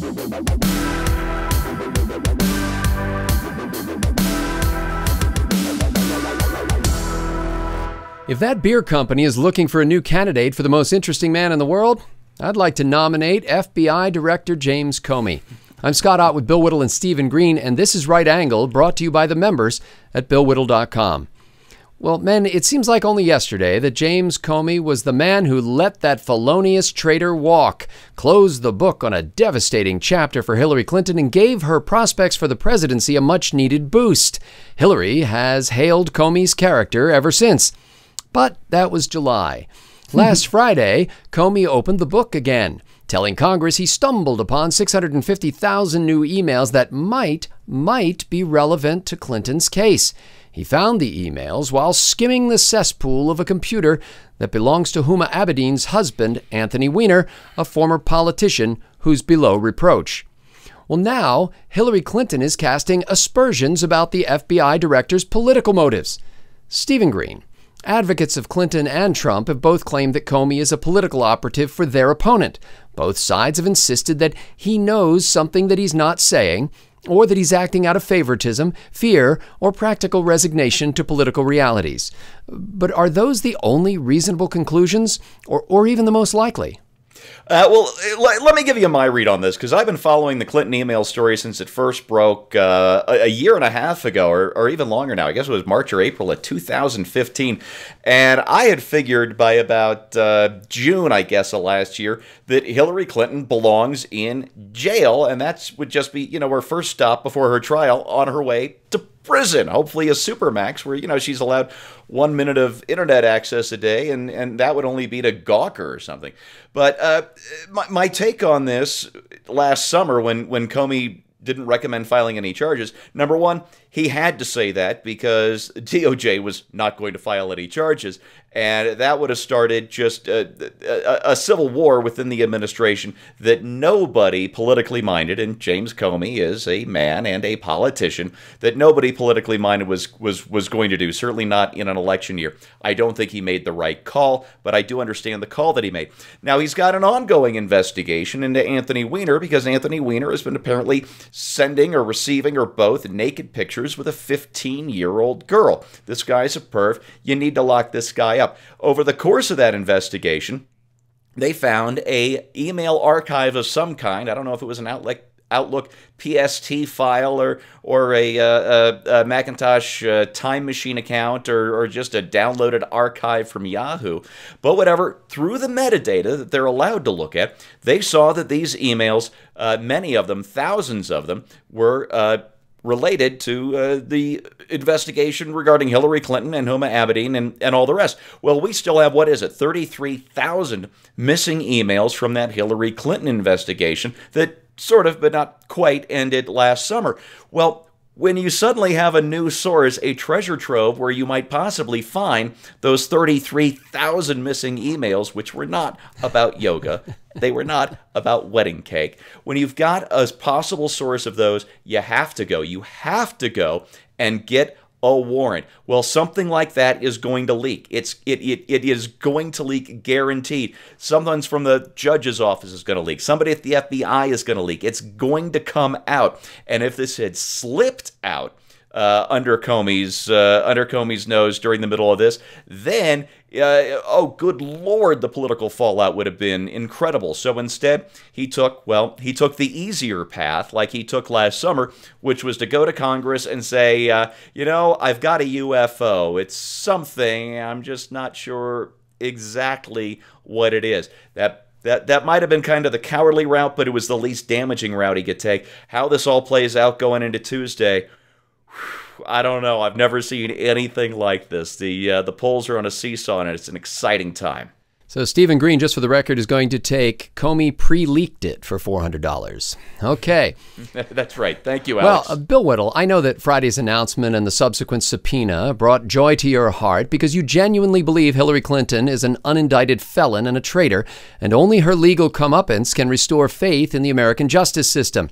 If that beer company is looking for a new candidate for the most interesting man in the world, I'd like to nominate FBI Director James Comey. I'm Scott Ott with Bill Whittle and Stephen Green, and this is Right Angle, brought to you by the members at BillWhittle.com. Well, men, it seems like only yesterday that James Comey was the man who let that felonious traitor walk, closed the book on a devastating chapter for Hillary Clinton, and gave her prospects for the presidency a much-needed boost. Hillary has hailed Comey's character ever since. But that was July. Last Friday, Comey opened the book again, telling Congress he stumbled upon 650,000 new emails that might be relevant to Clinton's case. He found the emails while skimming the cesspool of a computer that belongs to Huma Abedin's husband, Anthony Weiner, a former politician who's below reproach. Well, now Hillary Clinton is casting aspersions about the FBI director's political motives. Stephen Green. Advocates of Clinton and Trump have both claimed that Comey is a political operative for their opponent. Both sides have insisted that he knows something that he's not saying, or that he's acting out of favoritism, fear, or practical resignation to political realities. But are those the only reasonable conclusions, or even the most likely? Well, let me give you my read on this, because I've been following the Clinton email story since it first broke a year and a half ago, or even longer now. I guess it was March or April of 2015. And I had figured by about June, I guess, of last year, that Hillary Clinton belongs in jail. And that would just be, her first stop before her trial on her way to prison, hopefully a supermax where, she's allowed 1 minute of internet access a day, and that would only be to gawk her or something. But my take on this last summer when Comey didn't recommend filing any charges, number one, he had to say that because DOJ was not going to file any charges, and that would have started just a civil war within the administration that nobody politically minded, and James Comey is a man and a politician, that nobody politically minded was going to do, certainly not in an election year. I don't think he made the right call, but I do understand the call that he made. Now, he's got an ongoing investigation into Anthony Weiner because Anthony Weiner has been apparently sending or receiving or both naked pictures with a 15-year-old girl. This guy's a perv. You need to lock this guy up. Over the course of that investigation, they found a email archive of some kind. I don't know if it was an Outlook PST file or a Macintosh Time Machine account or just a downloaded archive from Yahoo. But whatever, through the metadata that they're allowed to look at, they saw that these emails, many of them, thousands of them, were related to the investigation regarding Hillary Clinton and Huma Abedin and all the rest. Well, we still have, 33,000 missing emails from that Hillary Clinton investigation that sort of, but not quite, ended last summer. Well, when you suddenly have a new source, a treasure trove where you might possibly find those 33,000 missing emails, which were not about yoga, they were not about wedding cake. When you've got a possible source of those, you have to go. You have to go and get a warrant. Well, something like that is going to leak. It is going to leak, guaranteed. Someone from the judge's office is going to leak. Somebody at the FBI is going to leak. It's going to come out. And if this had slipped out under Comey's nose during the middle of this, then oh, good Lord, the political fallout would have been incredible. So instead, he took the easier path, like he took last summer, which was to go to Congress and say, I've got a UFO. It's something. I'm just not sure exactly what it is. That might have been kind of the cowardly route, but it was the least damaging route he could take. How this all plays out going into Tuesday, I don't know. I've never seen anything like this. The polls are on a seesaw, and it's an exciting time. So Stephen Green, just for the record, is going to take Comey pre-leaked it for $400. Okay. That's right. Thank you, Alex. Well, Bill Whittle, I know that Friday's announcement and the subsequent subpoena brought joy to your heart because you genuinely believe Hillary Clinton is an unindicted felon and a traitor, and only her legal comeuppance can restore faith in the American justice system.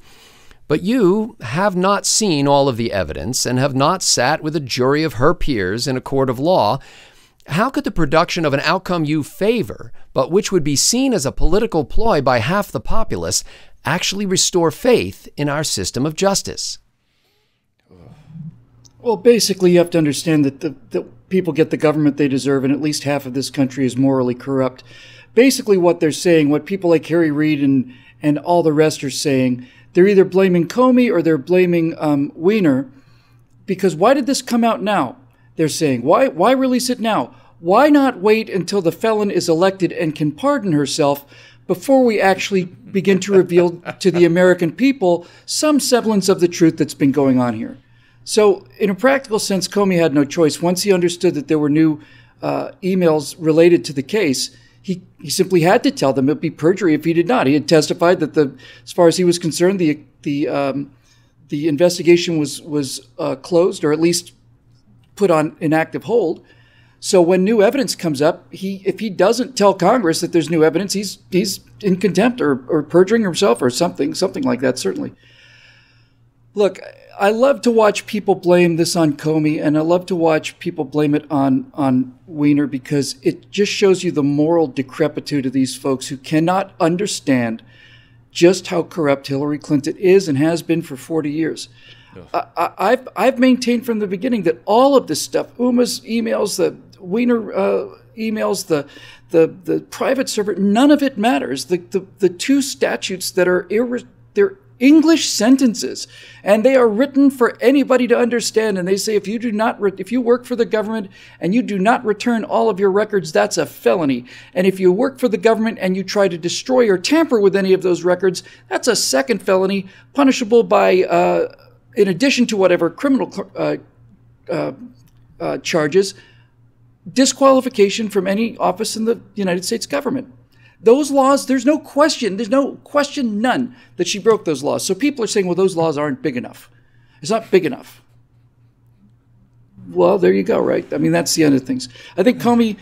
But you have not seen all of the evidence and have not sat with a jury of her peers in a court of law. How could the production of an outcome you favor, but which would be seen as a political ploy by half the populace, actually restore faith in our system of justice? Well, basically, you have to understand that the people get the government they deserve, and at least half of this country is morally corrupt. Basically, what they're saying, what people like Harry Reid and all the rest are saying, they're either blaming Comey or they're blaming Weiner. Because why did this come out now? They're saying, why release it now? Why not wait until the felon is elected and can pardon herself before we actually begin to reveal to the American people some semblance of the truth that's been going on here? So in a practical sense, Comey had no choice. Once he understood that there were new emails related to the case, he simply had to tell them. It would be perjury if he did not. He had testified that as far as he was concerned, the investigation was closed, or at least put on inactive hold. So when new evidence comes up, if he doesn't tell Congress that there's new evidence, he's in contempt or perjuring himself or something like that, certainly. Look, I love to watch people blame this on Comey, and I love to watch people blame it on Weiner, because it just shows you the moral decrepitude of these folks who cannot understand just how corrupt Hillary Clinton is and has been for 40 years. I've maintained from the beginning that all of this stuff, Uma's emails, the Weiner emails, the private server, none of it matters. The two statutes that are they're English sentences, and they are written for anybody to understand. And they say if you work for the government and you do not return all of your records, that's a felony. And if you work for the government and you try to destroy or tamper with any of those records, that's a second felony, punishable by, in addition to whatever criminal charges, disqualification from any office in the United States government. Those laws, there's no question, none, that she broke those laws. So people are saying, well, those laws aren't big enough. It's not big enough. Well, there you go, right? I mean, that's the end of things. I think Comey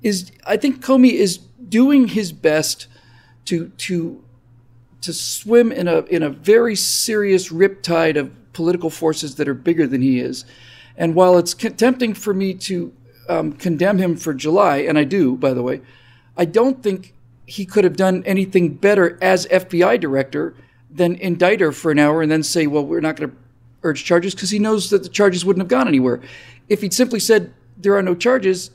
is doing his best to swim in a very serious riptide of political forces that are bigger than he is. And while it's tempting for me to condemn him for July, and I do, by the way, I don't think he could have done anything better as FBI director than indict her for an hour and then say, well, we're not going to urge charges, because he knows that the charges wouldn't have gone anywhere. If he'd simply said there are no charges,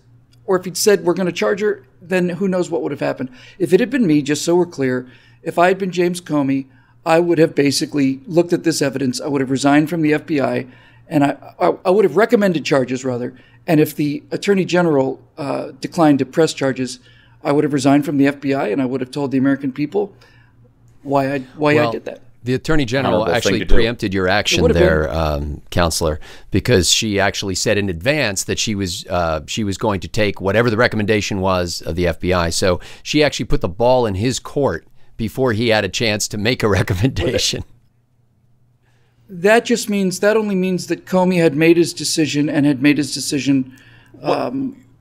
or if he'd said we're going to charge her, then who knows what would have happened. If it had been me, just so we're clear, if I had been James Comey, I would have basically looked at this evidence. I would have resigned from the FBI, and I would have recommended charges, rather. And if the Attorney General declined to press charges, I would have resigned from the FBI, and I would have told the American people why I did that. The Attorney General actually preempted your action there, Counselor, because she actually said in advance that she was going to take whatever the recommendation was of the FBI. So she actually put the ball in his court before he had a chance to make a recommendation. That only means that Comey had made his decision, and had made his decision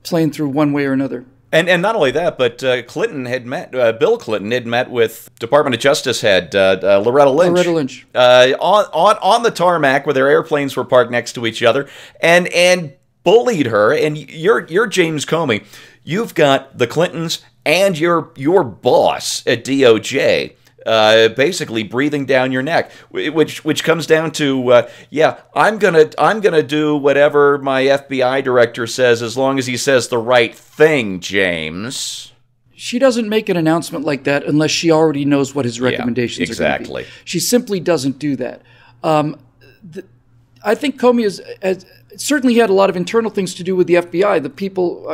plain through one way or another. And not only that, but Bill Clinton had met with Department of Justice head Loretta Lynch. On the tarmac where their airplanes were parked next to each other, and bullied her. And you're James Comey. You've got the Clintons and your boss at DOJ basically breathing down your neck, which comes down to I'm gonna do whatever my FBI director says, as long as he says the right thing, James. She doesn't make an announcement like that unless she already knows what his recommendations are going to be. She simply doesn't do that. I think Comey has certainly had a lot of internal things to do with the FBI. The people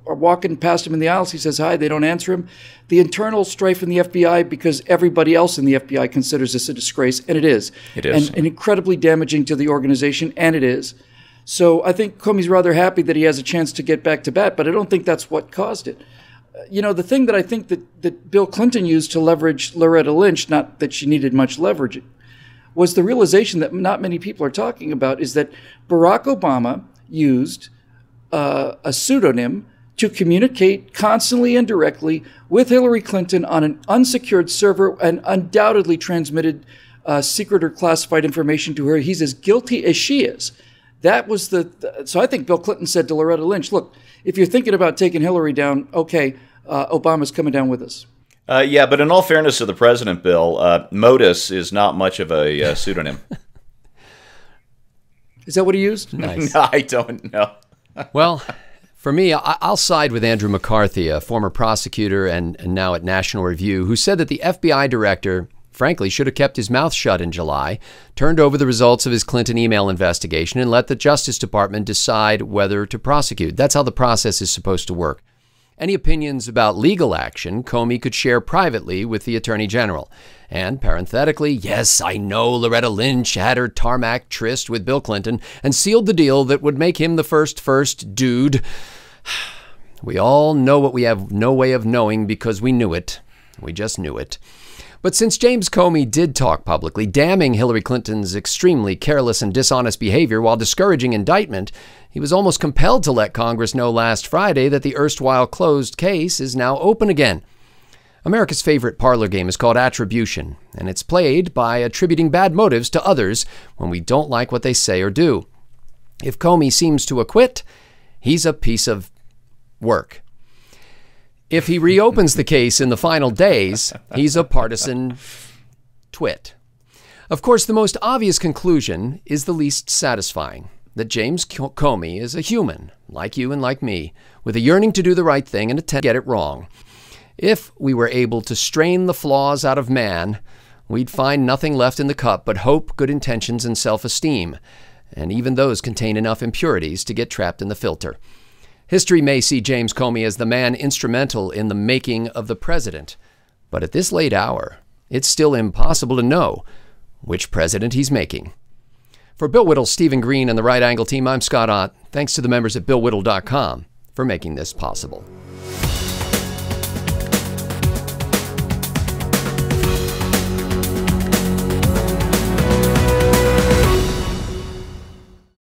are walking past him in the aisles. He says hi. They don't answer him. The internal strife in the FBI, because everybody else in the FBI considers this a disgrace, and it is. It is. And incredibly damaging to the organization, and it is. So I think Comey's rather happy that he has a chance to get back to bat, but I don't think that's what caused it. The thing that I think that Bill Clinton used to leverage Loretta Lynch, not that she needed much leverage, was the realization that not many people are talking about, is that Barack Obama used a pseudonym to communicate constantly and directly with Hillary Clinton on an unsecured server, and undoubtedly transmitted secret or classified information to her. He's as guilty as she is. That was so I think Bill Clinton said to Loretta Lynch, look, if you're thinking about taking Hillary down, okay, Obama's coming down with us. Yeah, but in all fairness to the president, Bill, Modus is not much of a pseudonym. Is that what he used? Nice. No, I don't know. Well, for me, I'll side with Andrew McCarthy, a former prosecutor and now at National Review, who said that the FBI director, frankly, should have kept his mouth shut in July, turned over the results of his Clinton email investigation, and let the Justice Department decide whether to prosecute. That's how the process is supposed to work. Any opinions about legal action, Comey could share privately with the Attorney General. And parenthetically, yes, I know Loretta Lynch had her tarmac tryst with Bill Clinton and sealed the deal that would make him the first dude. We all know what we have no way of knowing because we knew it. We just knew it. But since James Comey did talk publicly, damning Hillary Clinton's extremely careless and dishonest behavior while discouraging indictment, he was almost compelled to let Congress know last Friday that the erstwhile closed case is now open again. America's favorite parlor game is called attribution, and it's played by attributing bad motives to others when we don't like what they say or do. If Comey seems to acquit, he's a piece of work. If he reopens the case in the final days, he's a partisan twit. Of course, the most obvious conclusion is the least satisfying, that James Comey is a human, like you and like me, with a yearning to do the right thing and attempt to get it wrong. If we were able to strain the flaws out of man, we'd find nothing left in the cup but hope, good intentions, and self-esteem, and even those contain enough impurities to get trapped in the filter. History may see James Comey as the man instrumental in the making of the president, but at this late hour, it's still impossible to know which president he's making. For Bill Whittle, Stephen Green, and the Right Angle team, I'm Scott Ott. Thanks to the members at BillWhittle.com for making this possible.